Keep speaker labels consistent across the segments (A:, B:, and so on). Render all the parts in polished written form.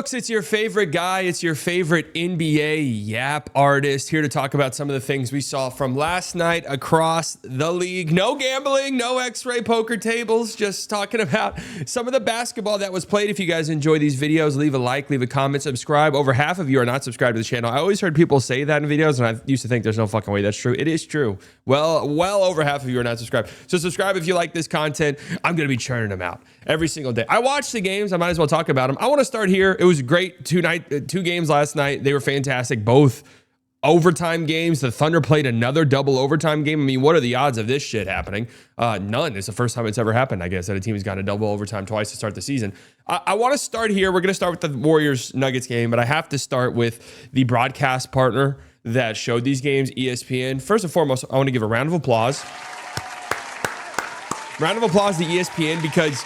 A: Brooks, it's your favorite guy. It's your favorite NBA yap artist here to talk about some of the things we saw from last night across the league. No gambling, no X-ray poker tables, just talking about some of the basketball that was played. If you guys enjoy these videos, leave a like, leave a comment, subscribe. Over half of you are not subscribed to the channel. I always heard people say that in videos, and I used to think there's no fucking way that's true. It is true. Well over half of you are not subscribed. So subscribe if you like this content. I'm going to be churning them out every single day. I watch the games. I might as well talk about them. I want to start here. It was great. Two games last night. They were fantastic. Both overtime games. The Thunder played another double overtime game. I mean, what are the odds of this shit happening? None. It's the first time it's ever happened, I guess, that a team has gotten a double overtime twice to start the season. I want to start here. We're going to start with the Warriors-Nuggets game, but I have to start with the broadcast partner that showed these games, ESPN. First and foremost, I want to give a round of applause. Round of applause to ESPN, because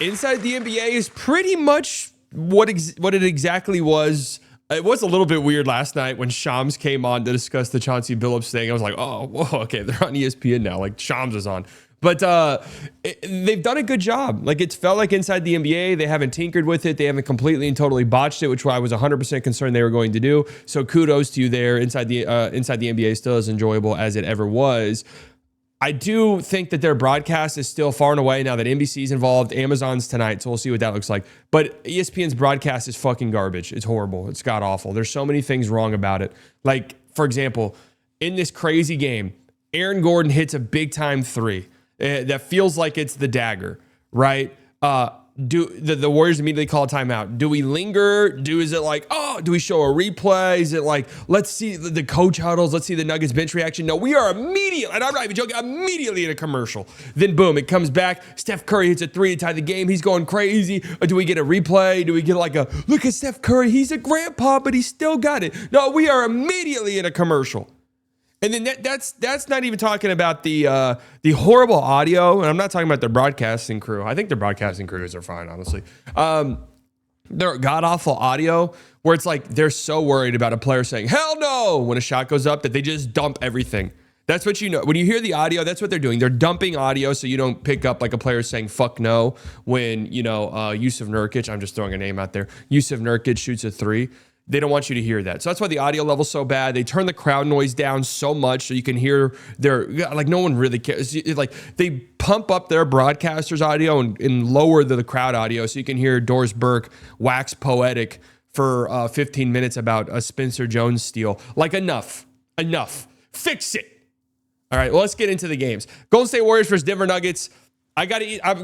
A: Inside the NBA is pretty much what it exactly was. It was a little bit weird last night when Shams came on to discuss the Chauncey Billups thing. I was like, oh, whoa, okay, they're on ESPN now. Like, Shams is on. But they've done a good job. Like, it's felt like Inside the NBA. They haven't tinkered with it. They haven't completely and totally botched it, which I was 100% concerned they were going to do. So kudos to you there. Inside the NBA is still as enjoyable as it ever was. I do think that their broadcast is still far and away, now that NBC's involved. Amazon's tonight, so we'll see what that looks like. But ESPN's broadcast is fucking garbage. It's horrible. It's god-awful. There's so many things wrong about it. Like, for example, in this crazy game, Aaron Gordon hits a big-time three that feels like it's the dagger, right? Do the Warriors immediately call a timeout? Do we linger? Is it like, oh, do we show a replay? Is it like, let's see the coach huddles, let's see the Nuggets bench reaction? No, we are immediately, and I'm not even joking, immediately in a commercial. Then boom, it comes back. Steph Curry hits a three to tie the game. He's going crazy. Or do we get a replay? Do we get like a, look at Steph Curry, he's a grandpa, but he still got it? No, we are immediately in a commercial. And then that's not even talking about the horrible audio, and I'm not talking about their broadcasting crew. I think their broadcasting crews are fine, honestly. Their god-awful audio, where it's like they're so worried about a player saying, hell no, when a shot goes up, that they just dump everything. That's what you know. When you hear the audio, that's what they're doing. They're dumping audio so you don't pick up like a player saying fuck no when, Yusuf Nurkic, I'm just throwing a name out there, Yusuf Nurkic shoots a three. They don't want you to hear that. So that's why the audio level's so bad. They turn the crowd noise down so much so you can hear no one really cares. Like, they pump up their broadcasters' audio and lower the crowd audio so you can hear Doris Burke wax poetic for 15 minutes about a Spencer Jones steal. Like, enough. Fix it. All right, well, let's get into the games. Golden State Warriors versus Denver Nuggets. I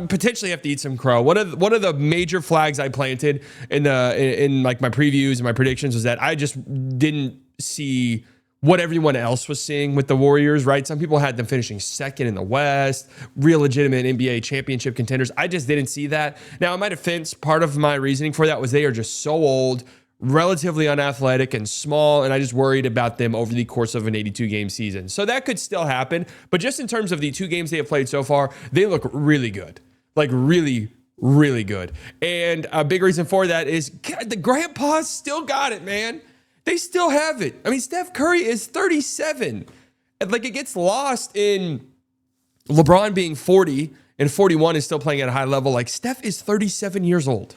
A: potentially have to eat some crow. One of the major flags I planted in like my previews and my predictions was that I just didn't see what everyone else was seeing with the Warriors, right? Some people had them finishing second in the West, real legitimate NBA championship contenders. I just didn't see that. Now, in my defense, part of my reasoning for that was they are just so old, relatively unathletic and small, and I just worried about them over the course of an 82-game season. So that could still happen, but just in terms of the two games they have played so far, they look really good. Like, really, really good. And a big reason for that is the grandpas still got it, man. They still have it. I mean, Steph Curry is 37. And like, it gets lost in LeBron being 40 and 41 and still playing at a high level. Like, Steph is 37 years old,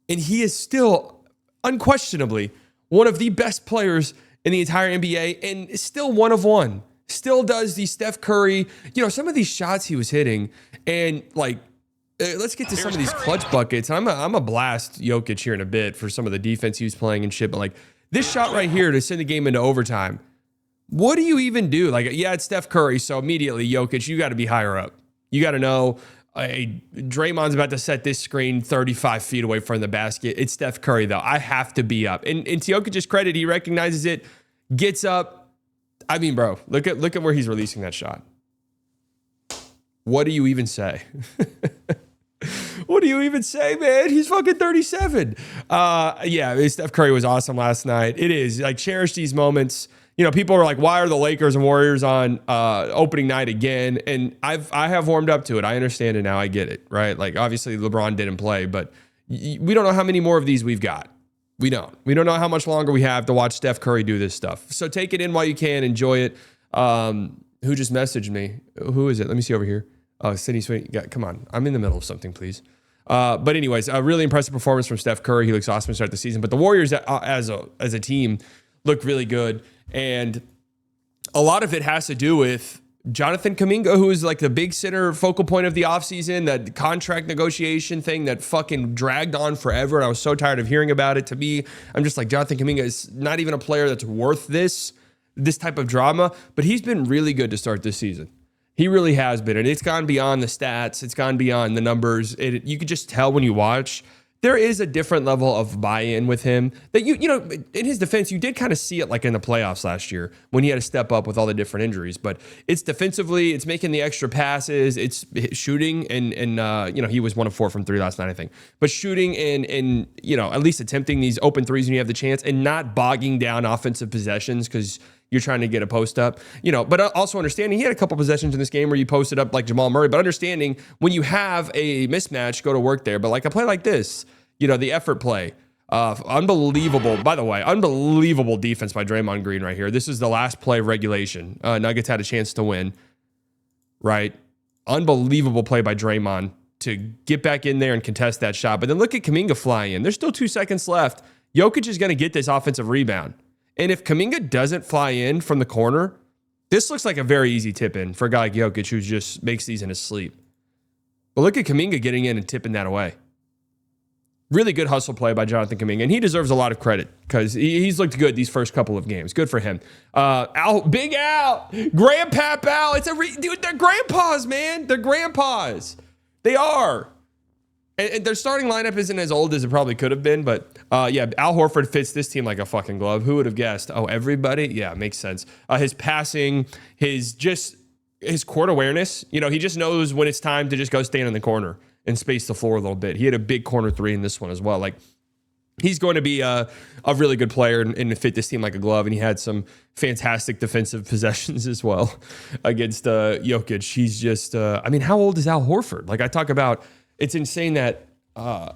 A: and he is still unquestionably one of the best players in the entire NBA, and still one of one. Still does the Steph Curry, some of these shots he was hitting, and like, let's get to some of these clutch buckets. I'm a blast Jokic here in a bit for some of the defense he was playing and shit, but like, this shot right here to send the game into overtime, what do you even do? Like, yeah, it's Steph Curry, so immediately Jokic, you got to be higher up. You got to know, Draymond's about to set this screen 35 feet away from the basket. It's Steph Curry, though. I have to be up. And to Jokic's credit, he recognizes it, gets up. I mean, bro, look at where he's releasing that shot. What do you even say? What do you even say, man? He's fucking 37. Yeah, Steph Curry was awesome last night. It is. Like, cherish these moments. People are like, why are the Lakers and Warriors on opening night again? And I have warmed up to it. I understand it now. I get it, right? Like, obviously LeBron didn't play, but we don't know how many more of these we've got. We don't know how much longer we have to watch Steph Curry do this stuff. So take it in while you can. Enjoy it. Who just messaged me? Who is it? Let me see over here. Oh, Sydney Sweet. Yeah, come on. I'm in the middle of something, please. But anyways, a really impressive performance from Steph Curry. He looks awesome to start the season. But the Warriors as a team look really good. And a lot of it has to do with Jonathan Kuminga, who is like the big center focal point of the offseason, that contract negotiation thing that fucking dragged on forever. And I was so tired of hearing about it. To me, I'm just like, Jonathan Kuminga is not even a player that's worth this type of drama. But he's been really good to start this season. He really has been. And it's gone beyond the stats. It's gone beyond the numbers. You could just tell when you watch. There is a different level of buy-in with him that you know, in his defense, you did kind of see it like in the playoffs last year when he had to step up with all the different injuries. But it's defensively, it's making the extra passes, it's shooting, and you know, he was 1 of 4 from 3 last night, I think. But shooting and you know, at least attempting these open threes when you have the chance, and not bogging down offensive possessions because you're trying to get a post up, you know, but also understanding he had a couple possessions in this game where you posted up like Jamal Murray, but understanding when you have a mismatch, go to work there. But like a play like this, you know, the effort play, unbelievable, by the way, unbelievable defense by Draymond Green right here. This is the last play of regulation. Nuggets had a chance to win, right? Unbelievable play by Draymond to get back in there and contest that shot. But then look at Kuminga fly in. There's still 2 seconds left. Jokic is going to get this offensive rebound. And if Kuminga doesn't fly in from the corner, this looks like a very easy tip in for a guy like Jokic who just makes these in his sleep. But look at Kuminga getting in and tipping that away. Really good hustle play by Jonathan Kuminga, and he deserves a lot of credit because he's looked good these first couple of games. Good for him. Big Al, Grandpap Al. Dude, they're grandpas, man. They're grandpas. They are. And their starting lineup isn't as old as it probably could have been, but yeah, Al Horford fits this team like a fucking glove. Who would have guessed? Oh, everybody? Yeah, makes sense. His passing, his court awareness, you know, he just knows when it's time to just go stand in the corner and space the floor a little bit. He had a big corner 3 in this one as well. Like, he's going to be a really good player and fit this team like a glove, and he had some fantastic defensive possessions as well against Jokic. He's just, I mean, how old is Al Horford? Like, I talk about, it's insane that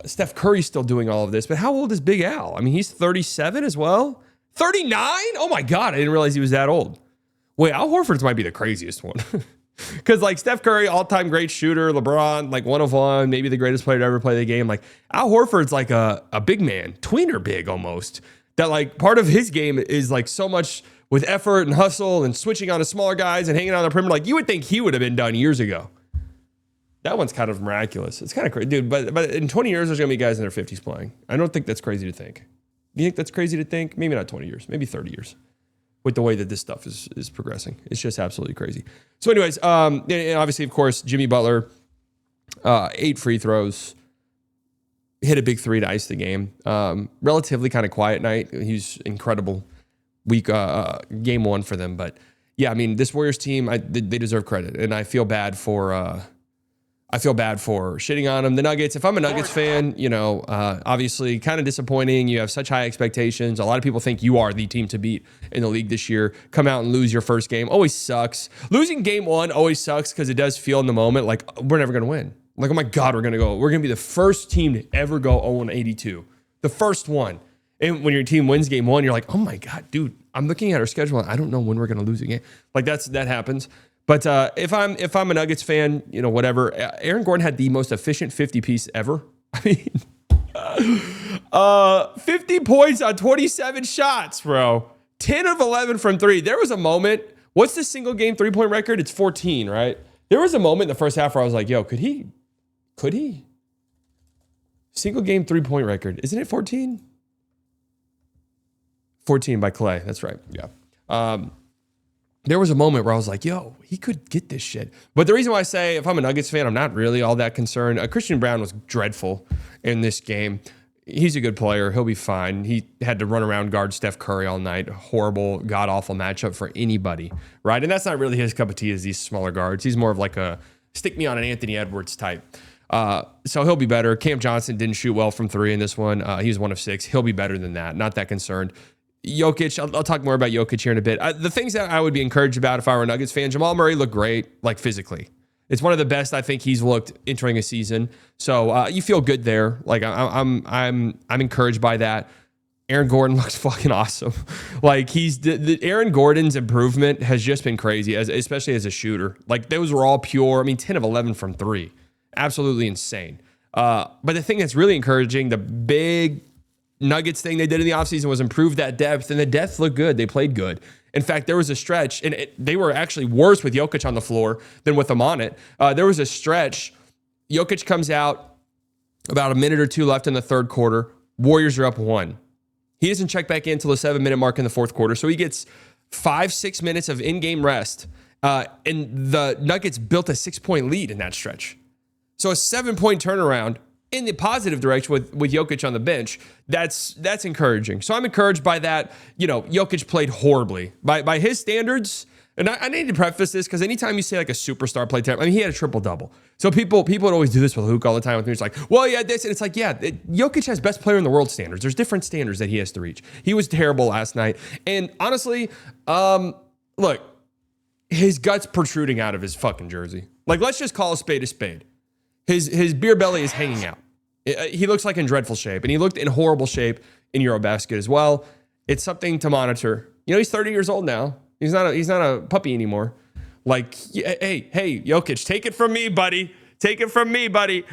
A: Steph Curry's still doing all of this, but how old is Big Al? I mean, he's 37 as well. 39? Oh my God, I didn't realize he was that old. Wait, Al Horford's might be the craziest one. Because like Steph Curry, all-time great shooter, LeBron, like 1 of 1, maybe the greatest player to ever play the game. Like Al Horford's like a big man, tweener big almost. That like part of his game is like so much with effort and hustle and switching on to smaller guys and hanging on the perimeter. Like you would think he would have been done years ago. That one's kind of miraculous. It's kind of crazy, dude. But in 20 years, there's gonna be guys in their 50s playing. I don't think that's crazy to think. You think that's crazy to think? Maybe not 20 years, maybe 30 years. With the way that this stuff is progressing. It's just absolutely crazy. So anyways, and obviously, of course, Jimmy Butler, 8 free throws, hit a big 3 to ice the game. Relatively kind of quiet night. He's incredible week, game 1 for them. But yeah, I mean, this Warriors team, they deserve credit. And I feel bad for shitting on them. The Nuggets, if I'm a Nuggets fan, you know, obviously kind of disappointing. You have such high expectations. A lot of people think you are the team to beat in the league this year. Come out and lose your first game always sucks. Losing game 1 always sucks because it does feel in the moment like we're never going to win. Like, oh my God, we're going to be the first team to ever go 0-82. The first one. And when your team wins game 1, you're like, oh my God, dude, I'm looking at our schedule and I don't know when we're going to lose again. Like that happens. But if I'm a Nuggets fan, you know, whatever. Aaron Gordon had the most efficient 50 piece ever. I mean, 50 points on 27 shots, bro. 10 of 11 from 3. There was a moment. What's the single game 3-point record? It's 14, right? There was a moment in the first half where I was like, yo, could he? Single game 3-point record. Isn't it 14? 14 by Clay. That's right. Yeah. There was a moment where I was like, yo, he could get this shit. But the reason why I say if I'm a Nuggets fan, I'm not really all that concerned. Christian Brown was dreadful in this game. He's a good player. He'll be fine. He had to run around guard Steph Curry all night. Horrible, god-awful matchup for anybody, right? And that's not really his cup of tea, is these smaller guards. He's more of like a stick me on an Anthony Edwards type. So he'll be better. Cam Johnson didn't shoot well from 3 in this one. He was 1 of 6. He'll be better than that. Not that concerned. Jokic, I'll talk more about Jokic here in a bit. The things that I would be encouraged about if I were a Nuggets fan, Jamal Murray looked great, like physically. It's one of the best I think he's looked entering a season. So you feel good there. Like I'm encouraged by that. Aaron Gordon looks fucking awesome. Like Aaron Gordon's improvement has just been crazy, especially as a shooter. Like those were all pure. I mean, 10 of 11 from 3, absolutely insane. But the thing that's really encouraging, the big Nuggets thing they did in the offseason was improve that depth, and the depth looked good. They played good. In fact, there was a stretch, and they were actually worse with Jokic on the floor than with them on it. There was a stretch. Jokic comes out, about a minute or two left in the third quarter. Warriors are up 1. He doesn't check back in until the 7-minute mark in the fourth quarter, so he gets 5-6 minutes of in-game rest, and the Nuggets built a 6-point lead in that stretch. So a 7-point turnaround in the positive direction with Jokic on the bench. That's encouraging. So I'm encouraged by that. Jokic played horribly by his standards. And I need to preface this because anytime you say like a superstar played terrible, he had a triple-double. So people would always do this with Luke all the time with me. It's like, well, yeah, this. And it's like, yeah, Jokic has best player in the world standards. There's different standards that he has to reach. He was terrible last night. And honestly, look, his gut's protruding out of his fucking jersey. Like, let's just call a spade a spade. His beer belly is hanging out. He looks like in dreadful shape, and he looked in horrible shape in Eurobasket as well. It's something to monitor. He's 30 years old now. He's not a puppy anymore. Like, hey, Jokic, take it from me, buddy. Take it from me, buddy.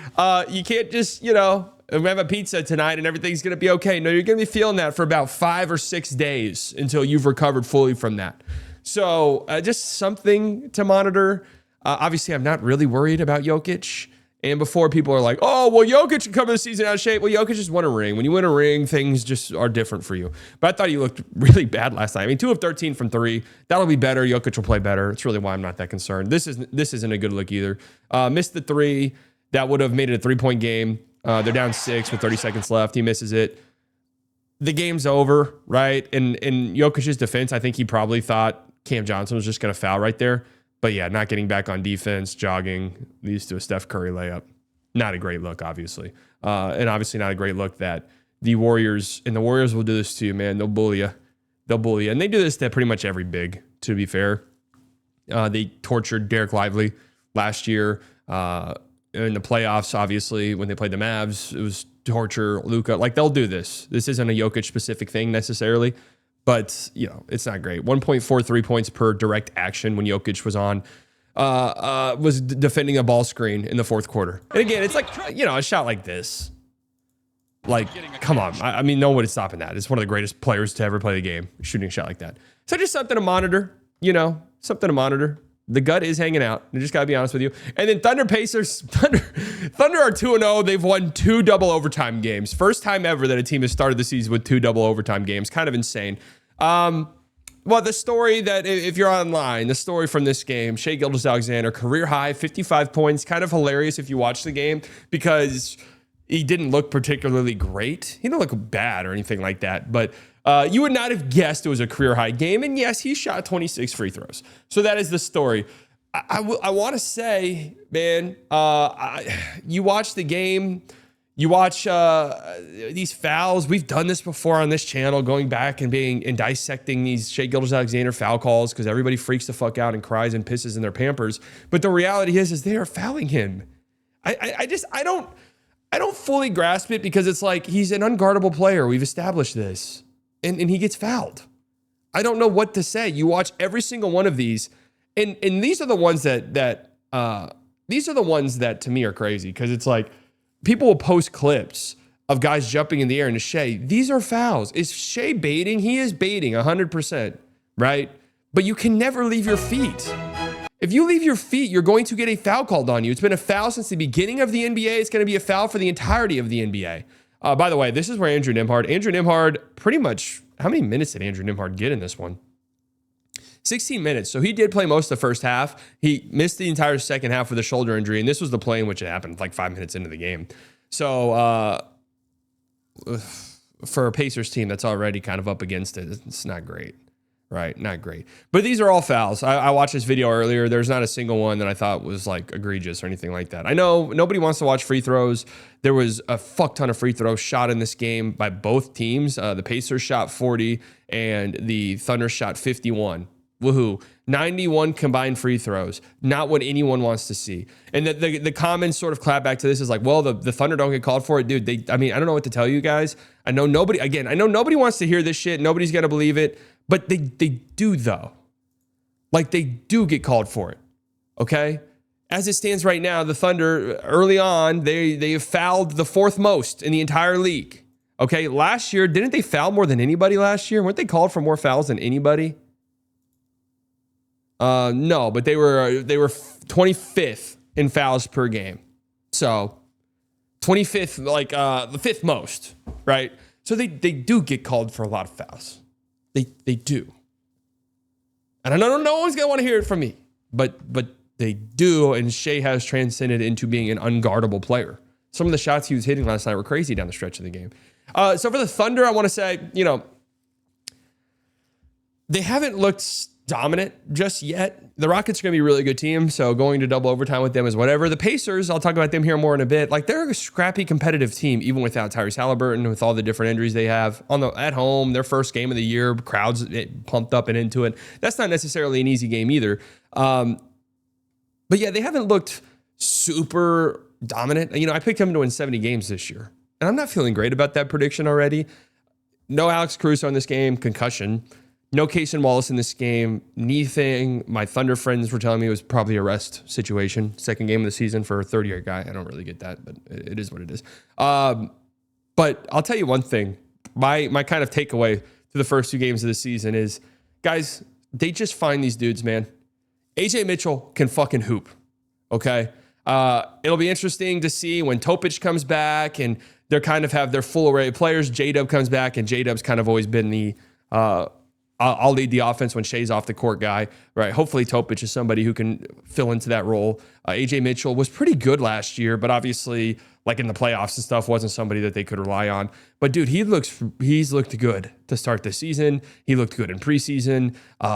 A: You can't just, we have a pizza tonight and everything's going to be okay. No, you're going to be feeling that for about 5 or 6 days until you've recovered fully from that. So just something to monitor. Obviously, I'm not really worried about Jokic. And before people are like, oh, well, Jokic can come in the season out of shape. Well, Jokic just won a ring. When you win a ring, things just are different for you. But I thought he looked really bad last night. 2 of 13 from 3. That'll be better. Jokic will play better. It's really why I'm not that concerned. This isn't a good look either. Missed the 3. That would have made it a 3-point game. They're down 6 with 30 seconds left. He misses it. The game's over, right? In Jokic's defense, I think he probably thought Cam Johnson was just going to foul right there. But yeah, not getting back on defense, jogging, leads to a Steph Curry layup. Not a great look, obviously. And obviously not a great look that the Warriors will do this to you, man. They'll bully you. And they do this to pretty much every big, to be fair. They tortured Derek Lively last year. In the playoffs, obviously, when they played the Mavs, it was torture Luka. Like, they'll do this. This isn't a Jokic-specific thing necessarily. But, it's not great. 1.43 points per direct action when Jokic was on, was defending a ball screen in the fourth quarter. And again, it's like, a shot like this. Like, come on. No one is stopping that. It's one of the greatest players to ever play the game, shooting a shot like that. So just something to monitor, something to monitor. The gut is hanging out. I just got to be honest with you. And then Thunder Pacers. Thunder are 2-0. They've won 2 double overtime games. First time ever that a team has started the season with 2 double overtime games. Kind of insane. Well, the story that, if you're online, the story from this game, Shai Gilgeous-Alexander, career high, 55 points. Kind of hilarious if you watch the game because he didn't look particularly great. He didn't look bad or anything like that. But you would not have guessed it was a career high game. And yes, he shot 26 free throws. So that is the story. I want to say, man, you watch the game, you watch these fouls. We've done this before on this channel, going back and dissecting these Shai Gilgeous-Alexander foul calls because everybody freaks the fuck out and cries and pisses in their Pampers. But the reality is they are fouling him. I don't fully grasp it because it's like he's an unguardable player. We've established this. And he gets fouled. I don't know what to say. You watch every single one of these, and these are the ones that to me are crazy because it's like people will post clips of guys jumping in the air into Shai. These are fouls. Is Shai baiting? He is baiting 100%, right? But you can never leave your feet. If you leave your feet, you're going to get a foul called on you. It's been a foul since the beginning of the NBA. It's going to be a foul for the entirety of the NBA. By the way, this is where Andrew Nembhard, pretty much, how many minutes did Andrew Nembhard get in this one? 16 minutes. So he did play most of the first half. He missed the entire second half with a shoulder injury, and this was the play in which it happened, like 5 minutes into the game. So for a Pacers team that's already kind of up against it, it's not great. Right, not great. But these are all fouls. I watched this video earlier. There's not a single one that I thought was like egregious or anything like that. I know nobody wants to watch free throws. There was a fuck ton of free throws shot in this game by both teams. The Pacers shot 40 and the Thunder shot 51. Woohoo. 91 combined free throws. Not what anyone wants to see. And the common sort of clap back to this is like, well, the Thunder don't get called for it. Dude, I don't know what to tell you guys. I know nobody wants to hear this shit. Nobody's going to believe it. But they do, though. Like, they do get called for it, okay? as it stands right now, the Thunder, early on, they have fouled the 4th most in the entire league. Okay, last year, didn't they foul more than anybody last year? Weren't they called for more fouls than anybody? No, but they were 25th in fouls per game. So 25th, like the 5th most, right? So they do get called for a lot of fouls. They do. And I know no one's going to want to hear it from me, but they do, and Shea has transcended into being an unguardable player. Some of the shots he was hitting last night were crazy down the stretch of the game. So for the Thunder, I want to say, they haven't looked dominant just yet. The Rockets are going to be a really good team, so going to double overtime with them is whatever. The Pacers, I'll talk about them here more in a bit. Like, they're a scrappy, competitive team, even without Tyrese Halliburton, with all the different injuries they have. At home, their first game of the year, crowds pumped up and into it. That's not necessarily an easy game either. But yeah, they haven't looked super dominant. I picked them to win 70 games this year, and I'm not feeling great about that prediction already. No Alex Caruso in this game, concussion. No Cason Wallace in this game. Knee thing. My Thunder friends were telling me it was probably a rest situation. Second game of the season for a 30-year guy. I don't really get that, but it is what it is. But I'll tell you one thing. My kind of takeaway to the first 2 games of the season is, guys, they just find these dudes, man. AJ Mitchell can fucking hoop, okay? It'll be interesting to see when Topic comes back and they kind of have their full array of players. J-Dub comes back, and J-Dub's kind of always been the I'll lead the offense when Shea's off the court guy, right? Hopefully Topic is somebody who can fill into that role. AJ Mitchell was pretty good last year, but obviously, like in the playoffs and stuff, wasn't somebody that they could rely on. But dude, he's looked good to start the season. He looked good in preseason.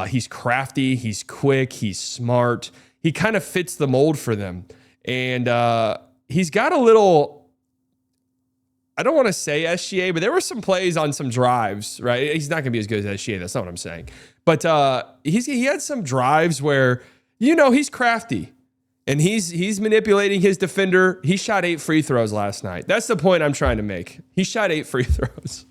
A: He's crafty, he's quick, he's smart. He kind of fits the mold for them. And he's got a little, I don't want to say SGA, but there were some plays on some drives, right? He's not going to be as good as SGA. That's not what I'm saying. But he had some drives where, he's crafty and he's manipulating his defender. He shot 8 free throws last night. That's the point I'm trying to make. He shot 8 free throws.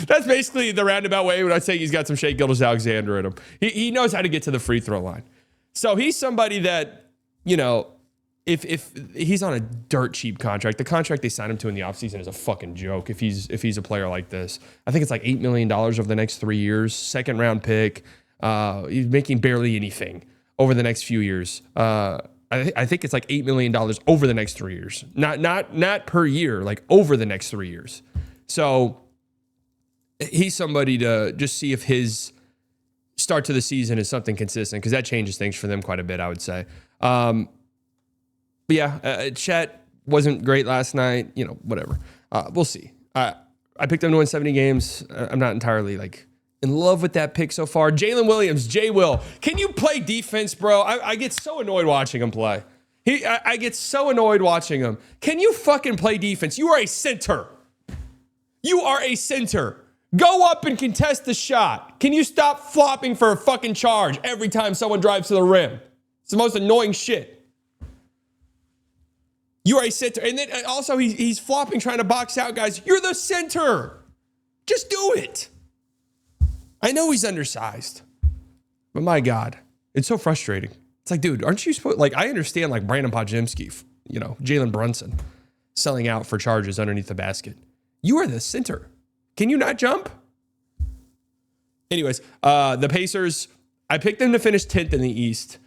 A: That's basically the roundabout way when I say he's got some Shea Gilgeous-Alexander in him. He knows how to get to the free throw line. So he's somebody that, if he's on a dirt cheap contract, the contract they signed him to in the offseason is a fucking joke. If he's a player like this, I think it's like $8 million over the next 3 years, 2nd round pick. He's making barely anything over the next few years. I think it's like $8 million over the next 3 years, not per year, like over the next 3 years. So he's somebody to just see if his start to the season is something consistent, because that changes things for them quite a bit, I would say. But yeah, Chet wasn't great last night. Whatever. We'll see. I picked them to win 70 games. I'm not entirely in love with that pick so far. Jalen Williams, J-Will. Can you play defense, bro? I get so annoyed watching him play. I get so annoyed watching him. Can you fucking play defense? You are a center. You are a center. Go up and contest the shot. Can you stop flopping for a fucking charge every time someone drives to the rim? It's the most annoying shit. You are a center. And then also he's flopping, trying to box out guys. You're the center. Just do it. I know he's undersized, but my God, it's so frustrating. It's like, dude, aren't you supposed, I understand Brandon Podziemski, Jalen Brunson selling out for charges underneath the basket. You are the center. Can you not jump? Anyways, the Pacers, I picked them to finish 10th in the East.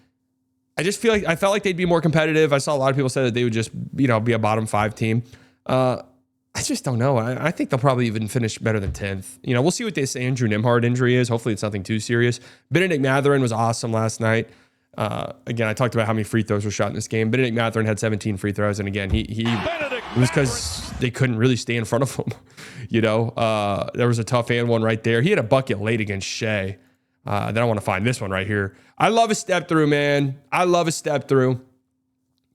A: I felt like they'd be more competitive. I saw a lot of people say that they would just, be a bottom 5 team. I just don't know. I think they'll probably even finish better than 10th. We'll see what this Andrew Nembhard injury is. Hopefully it's nothing too serious. Benedict Mathurin was awesome last night. Again, I talked about how many free throws were shot in this game. Benedict Mathurin had 17 free throws. And again, it was because they couldn't really stay in front of him. There was a tough and one right there. He had a bucket late against Shea. Then I want to find this one right here. I love a step through, man. I love a step through.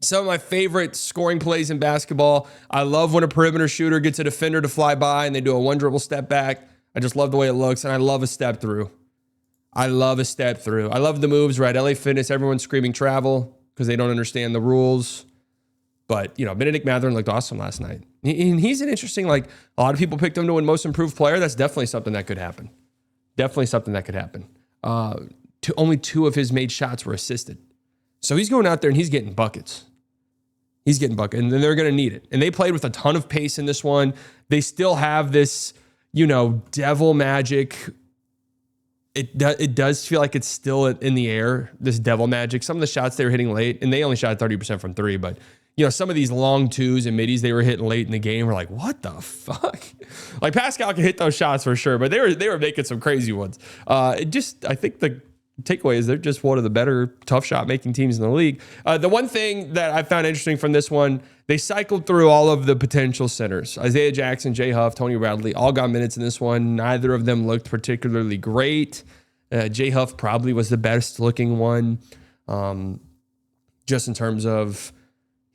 A: Some of my favorite scoring plays in basketball. I love when a perimeter shooter gets a defender to fly by and they do a 1-dribble step back. I just love the way it looks, and I love a step through. I love a step through. I love the moves, right? LA Fitness, everyone's screaming travel because they don't understand the rules. But, Benedict Mathurin looked awesome last night. And he's an interesting, a lot of people picked him to win most improved player. That's definitely something that could happen. Only 2 of his made shots were assisted. So he's going out there and he's getting buckets. He's getting bucket, and then they're going to need it. And they played with a ton of pace in this one. They still have this, devil magic. It does feel like it's still in the air, this devil magic. Some of the shots they were hitting late, and they only shot 30% from three, but some of these long twos and middies they were hitting late in the game were like, what the fuck? Like Pascal can hit those shots for sure, but they were making some crazy ones. I think the takeaway is they're just one of the better tough shot making teams in the league. The one thing that I found interesting from this one, they cycled through all of the potential centers. Isaiah Jackson, Jay Huff, Tony Bradley, all got minutes in this one. Neither of them looked particularly great. Jay Huff probably was the best looking one, just in terms of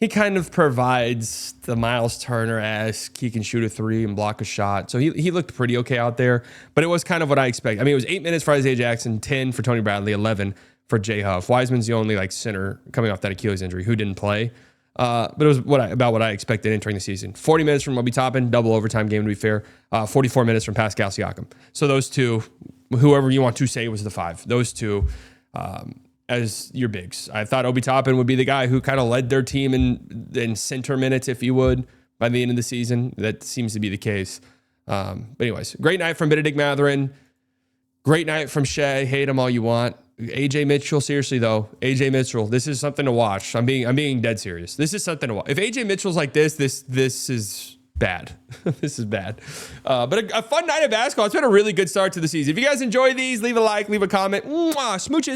A: he kind of provides the Miles Turner-esque. He can shoot a three and block a shot. So he looked pretty okay out there, but it was kind of what I expected. I mean, it was 8 minutes for Isaiah Jackson, 10 for Tony Bradley, 11 for Jay Huff. Wiseman's the only center coming off that Achilles injury who didn't play. But it was about what I expected entering the season. 40 minutes from Obi Toppin, double overtime game to be fair. 44 minutes from Pascal Siakam. So those two, whoever you want to say was the five, those two as your bigs. I thought Obi Toppin would be the guy who kind of led their team in center minutes, if you would, by the end of the season. That seems to be the case. But anyways, great night from Benedict Mathurin. Great night from Shea. Hate him all you want. AJ Mitchell, seriously though, AJ Mitchell, this is something to watch. I'm being dead serious. This is something to watch. If AJ Mitchell's like this is bad. This is bad. But a fun night of basketball. It's been a really good start to the season. If you guys enjoy these, leave a like, leave a comment. Mwah, smooches.